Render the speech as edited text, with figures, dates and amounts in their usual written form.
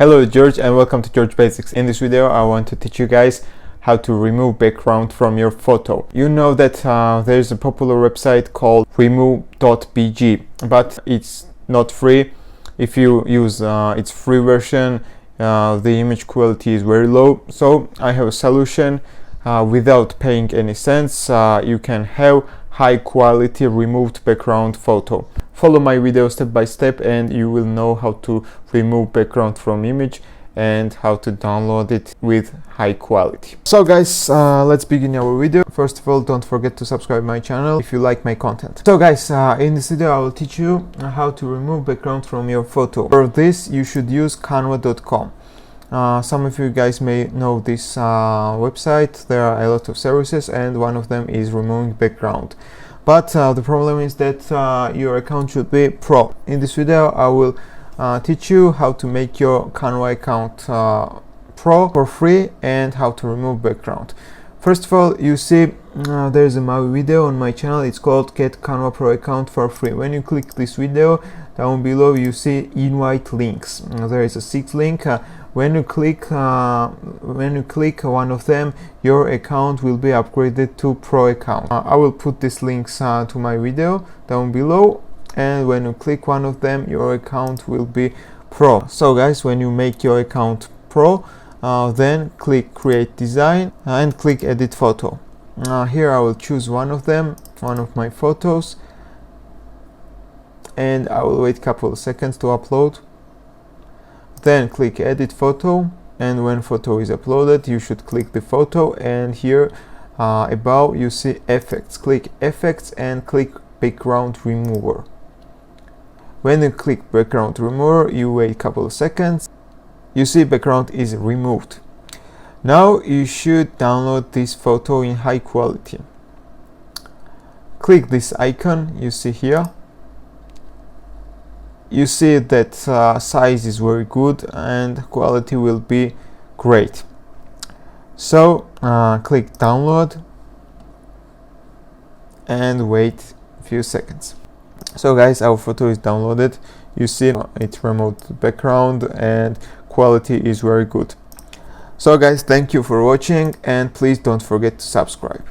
Hello George and welcome to George Basics. In this video I want to teach you guys how to remove background from your photo. You know that there's a popular website called Remove.bg, but it's not free. If you use its free version, the image quality is very low. So I have a solution without paying any cents. You can have high quality removed background photo. Follow my video step by step and you will know how to remove background from image and how to download it with high quality. So guys, let's begin our video. First of all, don't forget to subscribe my channel if you like my content. So guys, in this video I will teach you how to remove background from your photo. For this you should use Canva.com. Some of you guys may know this website. There are a lot of services and one of them is removing background. But the problem is that your account should be pro. In this video I will teach you how to make your Canva account pro for free and how to remove background. First of all, you see there's my video on my channel. It's called Get Canva Pro Account for Free. When you click this video, down below you see invite links. There is a 6th link. When you click one of them, your account will be upgraded to pro account. I will put these links to my video down below, and when you click one of them, your account will be pro. So guys, when you make your account pro, then click create design and click edit photo. Here I will choose one of them, one of my photos, and I will wait a couple of seconds to upload. Then click edit photo, and when photo is uploaded you should click the photo, and here above you see effects. Click effects and click background remover. When you click background remover, you wait a couple of seconds. You see background is removed. Now you should download this photo in high quality. Click this icon you see here. You see that size is very good and quality will be great. So click download and wait a few seconds. So guys, our photo is downloaded. You see it removed the background and quality is very good. So guys, thank you for watching and please don't forget to subscribe.